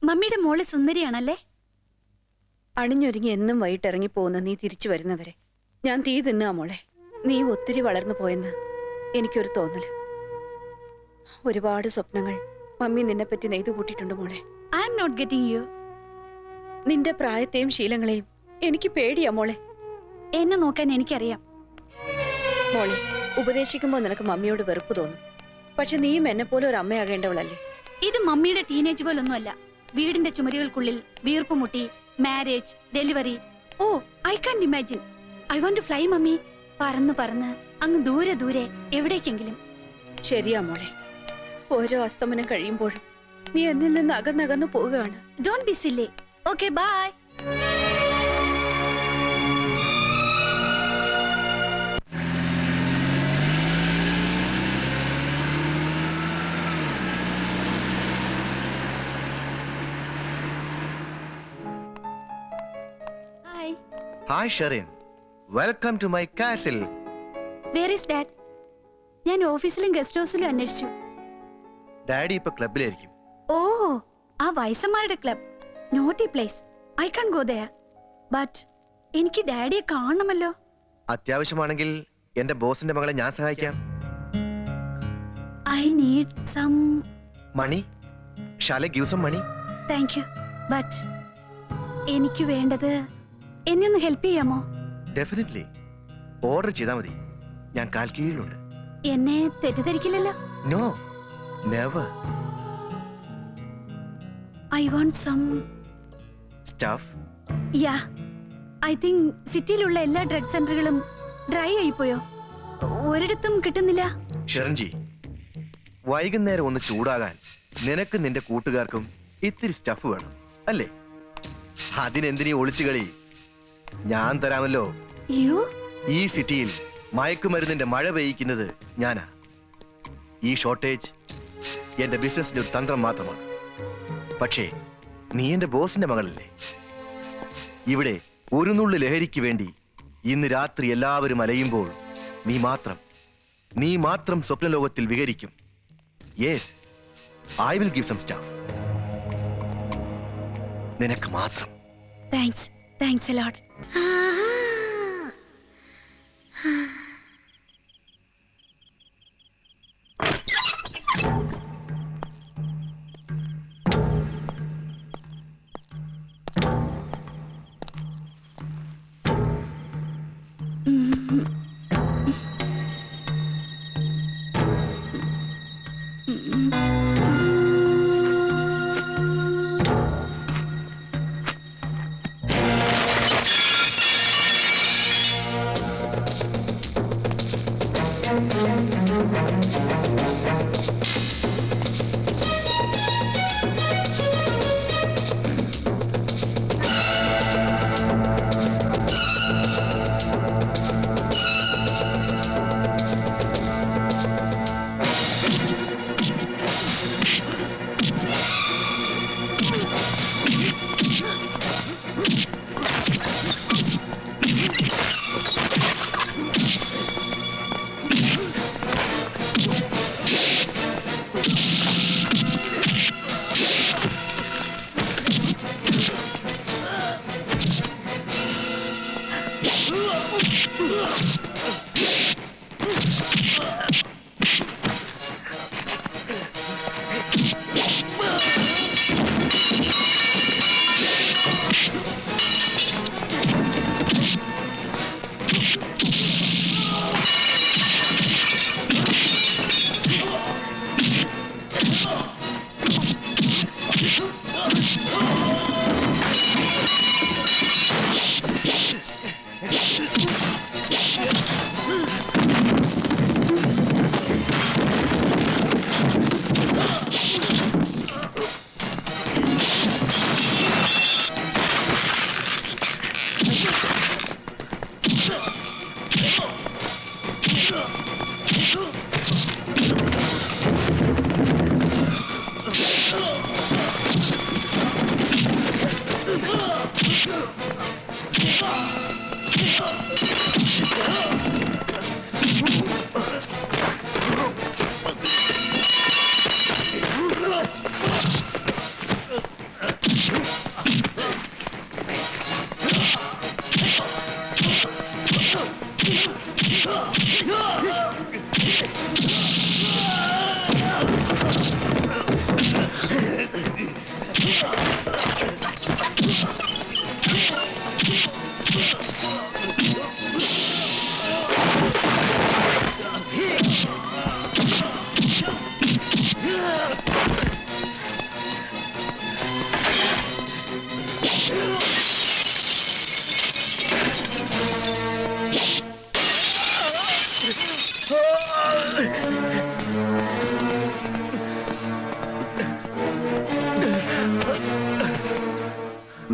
മമ്മിയുടെ മോള് സുന്ദരിയാണല്ലേ? അണിഞ്ഞൊരുങ്ങി എന്നും വൈകിട്ടിറങ്ങി പോകുന്ന നീ തിരിച്ചു വരുന്നവരെ ഞാൻ തീ തിന്നാ മോളെ. നീ ഒത്തിരി വളർന്നു പോയെന്ന് എനിക്കൊരു തോന്നല്. ഒരുപാട് സ്വപ്നങ്ങൾ മമ്മി നിന്നെ പറ്റി നെയ്തു കൂട്ടിയിട്ടുണ്ട് മോളെ. I am not getting you. നിന്റെ പ്രായത്തെയും ശീലങ്ങളെയും എനിക്ക് പേടിയാ മോളെ. എന്നെ നോക്കാൻ എനിക്കറിയാം മോളെ. ഉപദേശിക്കുമ്പോൾ നിനക്ക് മമ്മിയോട് വെറുപ്പ് തോന്നും. പക്ഷെ നീയും എന്നെ പോലെ ഒരു അമ്മയാകേണ്ടവളല്ലേ? ഇത് മമ്മിയുടെ ടീനേജ് പോലൊന്നുമല്ല. വീടിന്റെ ചുമരുകൾക്കുള്ളിൽ വീർപ്പ് മുട്ടി marriage, delivery. Oh, I can imagine. I want to fly mummy. പറന്ന് പറന്ന് അങ്ങ് ദൂരെ ദൂരെ എവിടേക്കെങ്കിലും. ശരിയാ മോളെ. ഓരോ അസ്തമനം കഴിയുമ്പോഴും നീ എന്നിൽ നിന്ന് അകന്നകന്നു പോവുകയാണ്. Don't be silly. Okay, bye. Hi Sharin, welcome to my castle. Where is Dad? ഞാൻ ഓഫീസിലും ഗസ്റ്റ് ഹൗസിലും അന്വേഷിച്ചു. ഡാഡി ഇപ്പൊ ക്ലബിലായിരിക്കും. ഓ, ആ വയസ്സന്മാരുടെ club. Naughty place. I can go there. But എനിക്ക് ഡാഡിയെ കാണണമല്ലോ. അത്യാവശ്യമാണെങ്കിൽ എന്റെ ബോസിന്റെ മകളെ ഞാൻ സഹായിക്കാം. I need some money. Shall I give some money? Thank you. But എനിക്ക് വേണ്ടത് എന്നെ ഒന്ന് ഹെൽപ്പ് ചെയ്യാമോ? ഡെഫിനറ്റ്ലി. ഓർഡർ ചെയ്താൽ മതി. ഞാൻ കാൽ കീഴിലുണ്ട്. എന്നെ തെറ്റിദ്ധരിക്കില്ലല്ലോ? No, never. I want some stuff. Yeah. I think സിറ്റിയിലുള്ള എല്ലാ ഡ്രഗ് സെന്ററുകളും ഡ്രൈ ആയിപ്പോയോ? ഒരിടത്തും കിട്ടുന്നില്ല. ഷെറിൻജി, വൈകുന്നേരം ഒന്ന് ചൂടാകാൻ നിനക്ക് നിന്റെ കൂട്ടുകാർക്കും ഇത്തിരി സ്റ്റഫ് വേണം അല്ലേ? അതിനെന്തിനീ ഒളിച്ചുകളി? ഞാൻ തരാമല്ലോ. ഈ സിറ്റിയിൽ മയക്കുമരുന്നിന്റെ മഴ പെയ്യിക്കുന്നത് ഞാനാ. ഈ ഷോർട്ടേജ് എന്റെ ബിസിനസിന്റെ ഒരു തന്ത്രം മാത്രമാണ്. പക്ഷേ നീ എന്റെ ബോസിന്റെ മകളല്ലേ? ഇവിടെ ഒരു നുള്ളു ലഹരിക്ക് വേണ്ടി ഇന്ന് രാത്രി എല്ലാവരും അലയുമ്പോൾ നീ മാത്രം സ്വപ്നലോകത്തിൽ വിഹരിക്കും. Yes, I will give some stuff. നിനക്ക് മാത്രം. Thanks a lot.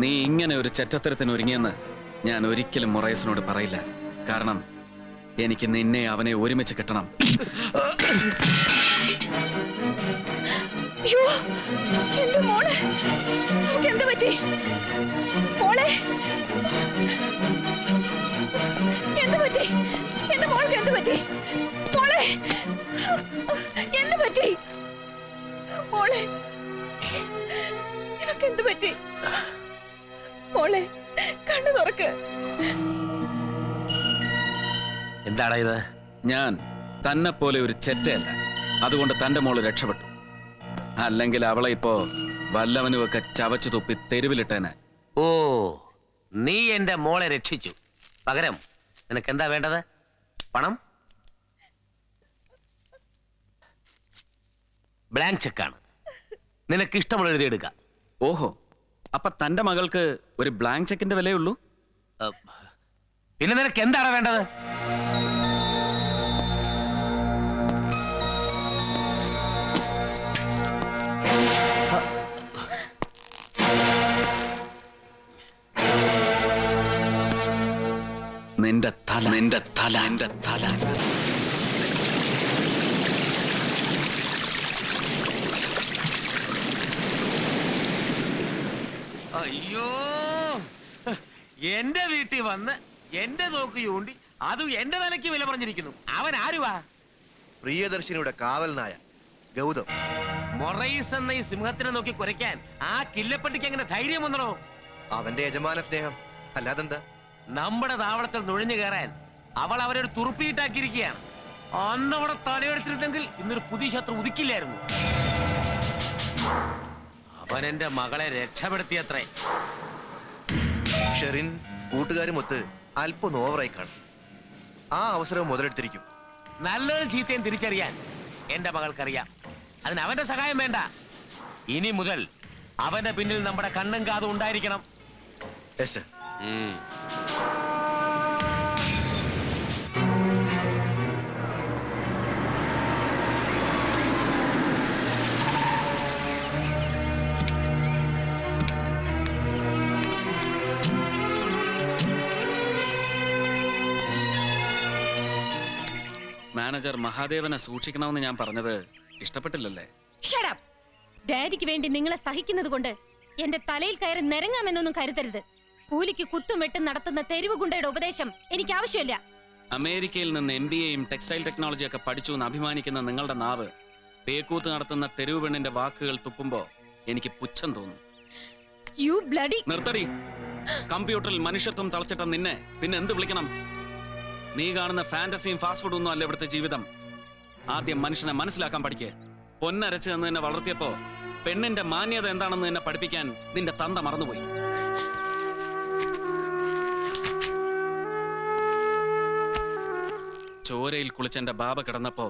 നീ ഇങ്ങനെ ഒരു ചെറ്റത്തരത്തിന് ഒരുങ്ങിയെന്ന് ഞാൻ ഒരിക്കലും മൊറൈസിനോട് പറയില്ല. കാരണം എനിക്ക് നിന്നെ അവനെ ഒരുമിച്ച് കിട്ടണം. അയ്യോ, എന്റെ മോളെ, അവൾക്ക് എന്ത് പറ്റി? മോളെ, എന്ത് പറ്റി? എന്റെ മോൾക്ക് എന്ത് പറ്റി? മോളെ, എന്ത് പറ്റി? മോളെ, ഇവക്ക് എന്ത് പറ്റി? മോളെ, കണ്ണു തുറക്ക്. എന്താടാ ഇത്? ഞാൻ തന്നെ പോലെ ഒരു ചെറ്റയല്ല, അതുകൊണ്ട് തന്റെ മോള് രക്ഷപ്പെട്ടു. അല്ലെങ്കിൽ അവളെ ഇപ്പോ വല്ലവനുമൊക്കെ ചവച്ചു തുപ്പി തെരുവിലിട്ടേനെ. ഓ, നീ എന്റെ മോളെ രക്ഷിച്ചു. പകരം നിനക്ക് എന്താ വേണ്ടത്? പണം? ബ്ലാങ്ക് ചെക്കാണ്. നിനക്ക് ഇഷ്ടമുള്ള എഴുതിയെടുക്ക. ഓഹോ, അപ്പൊ തന്റെ മകൾക്ക് ഒരു ബ്ലാങ്ക് ചെക്കിന്റെ വിലയുള്ളൂ? പിന്നെ നിനക്ക് എന്താണ് വേണ്ടത്? നിന്റെ തല, നിന്റെ തല, നിന്റെ തല. അയ്യോ, എന്റെ വീട്ടിൽ വന്ന് എന്റെ നോക്ക് ചൂണ്ടി അതും എന്റെ തലയ്ക്ക് വില പറഞ്ഞിരിക്കുന്നു. അവൻ ആരുവാ? പ്രിയദർശിനിയുടെ കാവൽ നായ ഗൗതം. മൊറൈസ് എന്ന ഈ സിംഹത്തിനെ നോക്കി കുരയ്ക്കാൻ ആ കില്ലപ്പട്ടിക്ക് എങ്ങനെ ധൈര്യം വന്നോ? അവന്റെ യജമാന സ്നേഹം, അല്ലാതെന്താ? നമ്മുടെ താവളത്തിൽ നുഴഞ്ഞു കയറാൻ അവൾ അവരൊരു തുറുപ്പിയിട്ടാക്കിയിരിക്കുകയാണ്. അന്നവിടെ തലയെടുത്തിരുന്നെങ്കിൽ ഇന്നൊരു പുതിയ ശത്രു ഉദിക്കില്ലായിരുന്നു. അവൻ എന്റെ മകളെ രക്ഷപ്പെടുത്തിയത്രേ. ഷെറിൻ കൂട്ടുകാരുമൊത്ത് അല്പം ഓവറായി കാണും. ആ അവസരം മുതലെടുത്തിരിക്കും. നല്ലൊരു ചീത്തയും തിരിച്ചറിയാൻ എന്റെ മകൾക്കറിയാം. അതിന് അവന്റെ സഹായം വേണ്ട. ഇനി മുതൽ അവന്റെ പിന്നിൽ നമ്മുടെ കണ്ണും കാതും ഉണ്ടായിരിക്കണം. Yes sir. മാനേജർ മഹാദേവനെ സൂക്ഷിക്കണമെന്ന് ഞാൻ പറഞ്ഞത് ഇഷ്ടപ്പെട്ടില്ലല്ലേ? Shut up. ഡാഡിക്ക് വേണ്ടി നിങ്ങളെ സഹിക്കുന്നത് കൊണ്ട് എന്റെ തലയിൽ കയറി നിരങ്ങാമെന്നൊന്നും കരുതരുത്. കൂലിക്ക് കുത്തും വെട്ടും നടത്തുന്ന തെരുവ് ഗുണ്ടയുടെ ഉപദേശം എനിക്ക് ആവശ്യമില്ല. അമേരിക്കയിൽ നിന്ന് MBAയും ടെക്സ്റ്റൈൽ ടെക്നോളജി ഒക്കെ പഠിച്ചു എന്ന് അഭിമാനിക്കുന്ന നിങ്ങളുടെ നാവ് പേക്കൂത്ത് നടത്തുന്ന തെരുവ് പെണ്ണിന്റെ വാക്കുകൾ തുപ്പുമ്പോ എനിക്ക് പുച്ഛം തോന്നും. You bloody... നിർത്തടി. കമ്പ്യൂട്ടറിൽ മനുഷ്യത്വം തളച്ചിട്ട നിന്നെ പിന്നെ എന്ത് വിളിക്കണം? നീ കാണുന്ന ഫാന്റസിയും ഫാസ്റ്റ് ഫുഡും ഒന്നും അല്ല ഇവിടുത്തെ ജീവിതം. ആദ്യം മനുഷ്യനെ മനസ്സിലാക്കാൻ പഠിക്കേ. പൊന്നരച്ച് എന്ന് നിന്നെ വളർത്തിയപ്പോ പെണ്ണിന്റെ മാന്യത എന്താണെന്ന് നിന്നെ പഠിപ്പിക്കാൻ നിന്റെ തന്ത മറന്നുപോയി. ചോരയിൽ കുളിച്ചെന്റെ ബാബ കിടന്നപ്പോ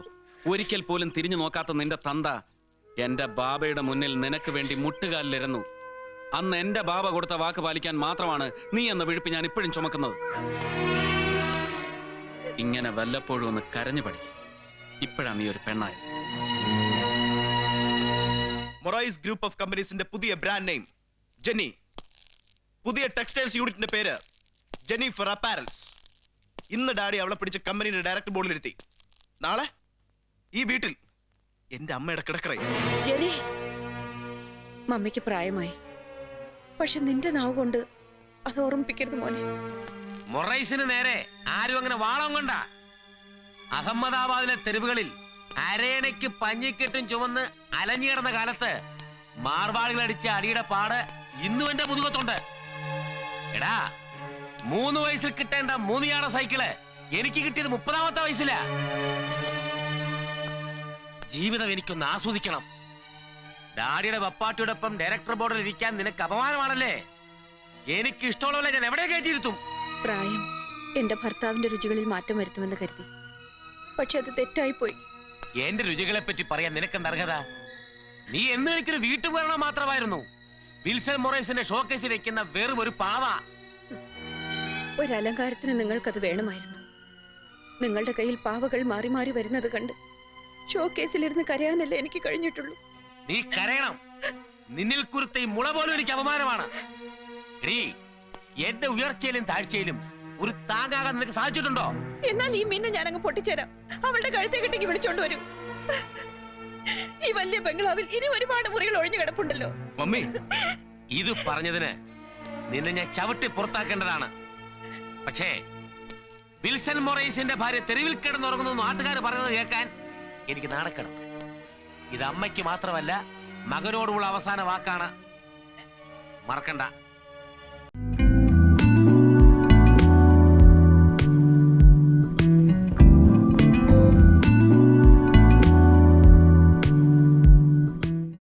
ഒരിക്കൽ പോലും തിരിഞ്ഞു നോക്കാത്ത നിന്റെ തന്ത എന്റെ ബാബയുടെ മുന്നിൽ നിനക്ക് വേണ്ടി മുട്ടുകാലിലിരുന്നു. അന്ന് എന്റെ ബാബ കൊടുത്ത വാക്ക് പാലിക്കാൻ മാത്രമാണ് നീ എന്ന വിഴുപ്പ് ഞാൻ ഇപ്പോഴും ചുമക്കുന്നത്. ഇങ്ങനെ വല്ലപ്പോഴും ഒന്ന് കരഞ്ഞു പഠിക്കും. ഇപ്പോഴാ നീ ഒരു പെണ്ണായത്. മൊറൈസ് ഗ്രൂപ്പ് ഓഫ് കമ്പനീസിന്റെ പുതിയ ബ്രാൻഡ് നെയിം ജെന്നി. പുതിയ ടെക്സ്റ്റൈൽസ് യൂണിറ്റിന്റെ പേര് ജെന്നിഫർ അപ്പാരൽസ്. ഇന്ന് ഡാഡി അവളെ പിടിച്ച് കമ്പനിയുടെ ഡയറക്ടർ ബോർഡിലിരുത്തി. നാളെ ഈ വീട്ടിൽ എന്റെ അമ്മയുടെ കിടക്കറയും. ജെറി, മമ്മിക്ക് പ്രായമായി. പക്ഷെ നിന്റെ നാവ് കൊണ്ട് അത് ഓർമ്മിപ്പിക്കരുത് മോനെ. മൊറൈസിന് നേരെ ആരും അങ്ങനെ വാളം കൊണ്ട. അഹമ്മദാബാദിലെ തെരുവുകളിൽ അരേണയ്ക്ക് പഞ്ഞിക്കെട്ടും ചുമന്ന് അലഞ്ഞിടന്ന കാലത്ത് മാർവാളികൾ അടിച്ച അടിയുടെ പാട് ഇന്നും എന്റെ മുതുകത്തുണ്ട്. എടാ, 3 വയസ്സിൽ കിട്ടേണ്ട 3 യാള സൈക്കിള് എനിക്ക് കിട്ടിയത് 30ാമത്തെ വയസ്സിലാ. ജീവിതം എനിക്കൊന്ന് ആസ്വദിക്കണം. ഡാഡിയുടെ വപ്പാട്ടിയോടൊപ്പം ഡയറക്ടർ ബോർഡിൽ ഇരിക്കാൻ നിനക്ക് അപമാനമാണല്ലേ? എനിക്ക് ഇഷ്ടമുള്ളവരെ ഞാൻ എവിടെ കയറ്റിയിരുത്തും. പ്രായം എന്റെ ഭർത്താവിന്റെ രുചികളിൽ മാറ്റം വരുത്തുമെന്ന് കരുതി. പക്ഷെ അത് തെറ്റായിപ്പോയി. എന്റെ രുചികളെ പറ്റി പറയാൻ നിനക്കെന്ത് അർഹത? നീ എന്ന് എനിക്കൊരു വീട്ടുപകരണം മാത്രമായിരുന്നു. വിൽസൺ മൊറൈസിന്റെ ഷോക്കേസിൽ വെക്കുന്ന വെറും ഒരു പാവ. ഒരലങ്കാരത്തിന് നിങ്ങൾക്കത് വേണമായിരുന്നു. നിങ്ങളുടെ കയ്യിൽ പാവകൾ മാറി മാറി വരുന്നത് കണ്ട് ഷോക്കേസിലിരുന്ന് കരയാനല്ലേ എനിക്ക് കഴിഞ്ഞിട്ടുള്ളൂ. നീ കരയണം. നിന്നിൽ കുരുത്ത ഈ മുള പോലും എനിക്ക് അപമാനമാണ്. എടീ, എന്റെ ഉയർച്ചയിലും താഴ്ചയിലും ഒരു താങ്ങാകാൻ നിനക്ക് സാധിച്ചിട്ടുണ്ടോ? എന്നാൽ ഈ മിന്നെ ഞാൻ അങ്ങ് പൊട്ടിച്ചേരാം. അവളുടെ കഴുത്തെ കെട്ടിക്ക് വിളിച്ചോണ്ട് വരും. ഈ വലിയ ബംഗ്ലാവിൽ ഇനി ഒരുപാട് മുറികൾ ഒഴിഞ്ഞു കിടപ്പുണ്ടല്ലോ. മമ്മി, ഇത് പറഞ്ഞതിന് നിന്നെ ഞാൻ ചവിട്ടി പുറത്താക്കേണ്ടതാണ്. പക്ഷേ വിൽസൺ മൊറൈസിന്റെ ഭാര്യ തെരുവിൽ കിടന്നുറങ്ങുന്നു നാട്ടുകാർ പറയുന്നത് കേൾക്കാൻ എനിക്ക് നാണക്കേടാണ്. ഇത് അമ്മയ്ക്ക് മാത്രമല്ല, മകനോടുള്ള അവസാന വാക്കാണ്. മറക്കണ്ട.